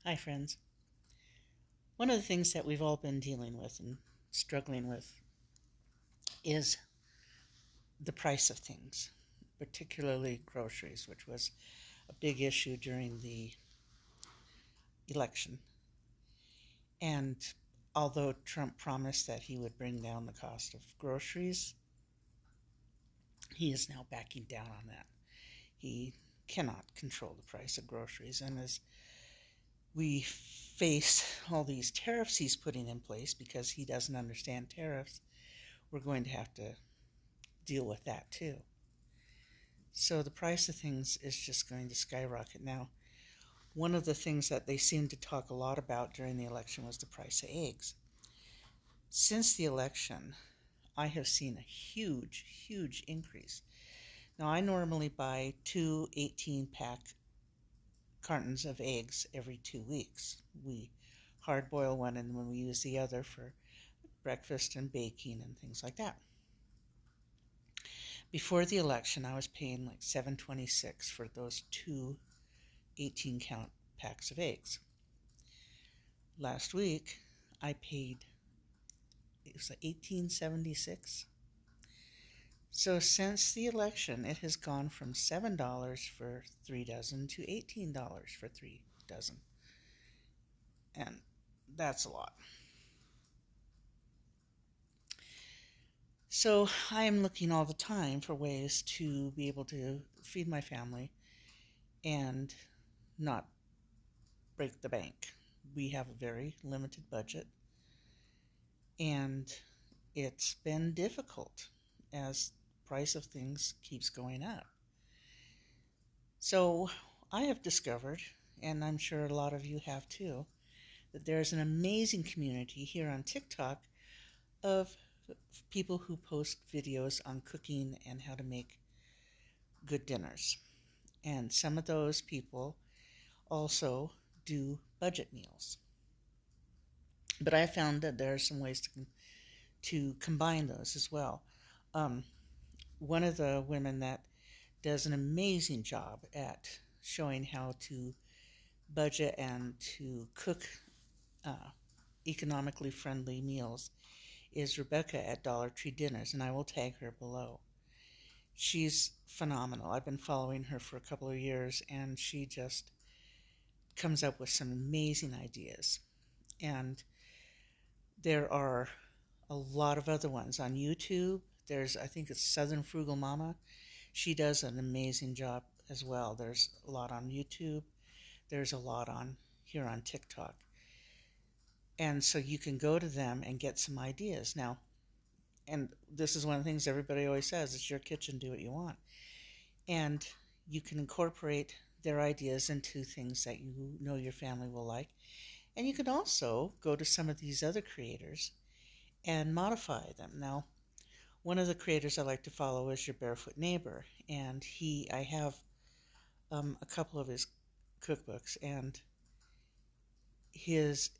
Hi, friends. One of the things that we've all been dealing with and struggling with is the price of things, particularly groceries, which was a big issue during the election. And although Trump promised that he would bring down the cost of groceries, he is now backing down on that. He cannot control the price of groceries. And as we face all these tariffs he's putting in place because he doesn't understand tariffs, we're going to have to deal with that too. So the price of things is just going to skyrocket. Now, one of the things that they seemed to talk a lot about during the election was the price of eggs. Since the election, I have seen a huge, huge increase. Now, I normally buy two 18-pack cartons of eggs every 2 weeks. We hard boil one and then we use the other for breakfast and baking and things like that. Before the election, I was paying like $7.26 for those two 18 count packs of eggs. Last week, I paid, it was like $18.76. So since the election, it has gone from $7 for 3 dozen to $18 for 3 dozen. And that's a lot. So I am looking all the time for ways to be able to feed my family and not break the bank. We have a very limited budget, and it's been difficult as the price of things keeps going up. So I have discovered, and I'm sure a lot of you have too, that there's an amazing community here on TikTok of people who post videos on cooking and how to make good dinners. And some of those people also do budget meals. But I found that there are some ways to combine those as well. Um, One of the women that does an amazing job at showing how to budget and to cook uh, economically friendly meals is Rebecca at Dollar Tree Dinners, and I will tag her below. She's phenomenal. I've been following her for a couple of years, and she just comes up with some amazing ideas. And there are a lot of other ones on YouTube. I think it's Southern Frugal Mama. She does an amazing job as well. There's a lot on YouTube. There's a lot on here on TikTok. And so you can go to them and get some ideas. Now, and this is one of the things everybody always says, it's your kitchen, do what you want. And you can incorporate their ideas into things that you know your family will like. And you can also go to some of these other creators and modify them. Now, one of the creators I like to follow is Your Barefoot Neighbor, and I have a couple of his cookbooks, and his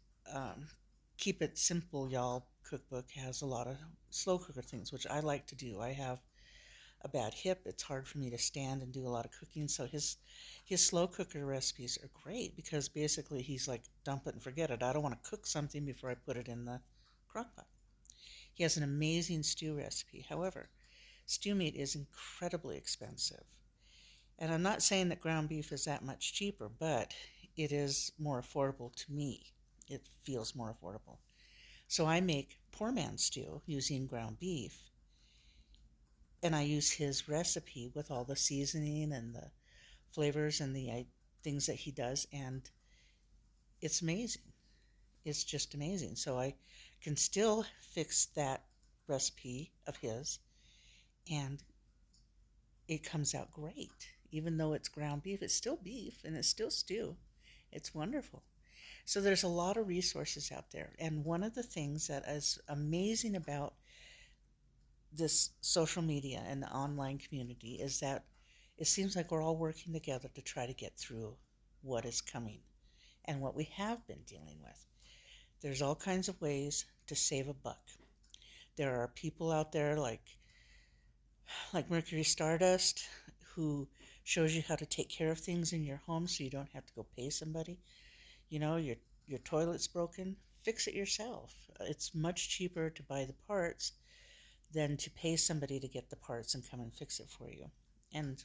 Keep It Simple, Y'all cookbook has a lot of slow cooker things, which I like to do. I have a bad hip. It's hard for me to stand and do a lot of cooking, so his slow cooker recipes are great because basically he's like, dump it and forget it. I don't want to cook something before I put it in the crock pot. He has an amazing stew recipe. However, stew meat is incredibly expensive. And I'm not saying that ground beef is that much cheaper, but it is more affordable to me. It feels more affordable. So I make poor man stew using ground beef, and I use his recipe with all the seasoning and the flavors and the things that he does, and it's amazing. It's just amazing. So I can still fix that recipe of his, and it comes out great. Even though it's ground beef, it's still beef and it's still stew. It's wonderful. So there's a lot of resources out there. And one of the things that is amazing about this social media and the online community is that it seems like we're all working together to try to get through what is coming and what we have been dealing with. There's all kinds of ways to save a buck. There are people out there like Mercury Stardust who shows you how to take care of things in your home so you don't have to go pay somebody. You know, your toilet's broken, fix it yourself. It's much cheaper to buy the parts than to pay somebody to get the parts and come and fix it for you. And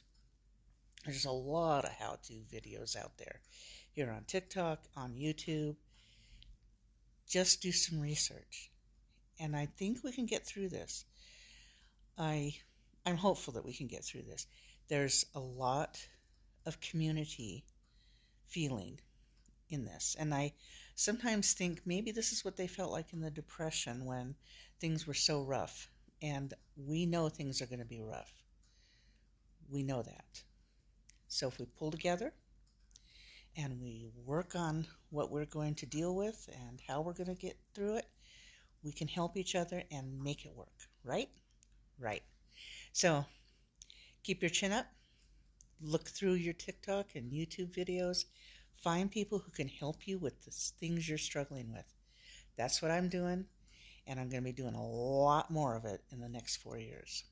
there's a lot of how-to videos out there here on TikTok, on YouTube. Just do some research. And I think we can get through this. I I'm hopeful that we can get through this. There's a lot of community feeling in this. And I sometimes think maybe this is what they felt like in the Depression when things were so rough. And we know things are going to be rough. We know that. So if we pull together and we work on what we're going to deal with and how we're going to get through it, we can help each other and make it work, right? Right. So keep your chin up, look through your TikTok and YouTube videos, find people who can help you with the things you're struggling with. That's what I'm doing, and I'm going to be doing a lot more of it in the next 4 years.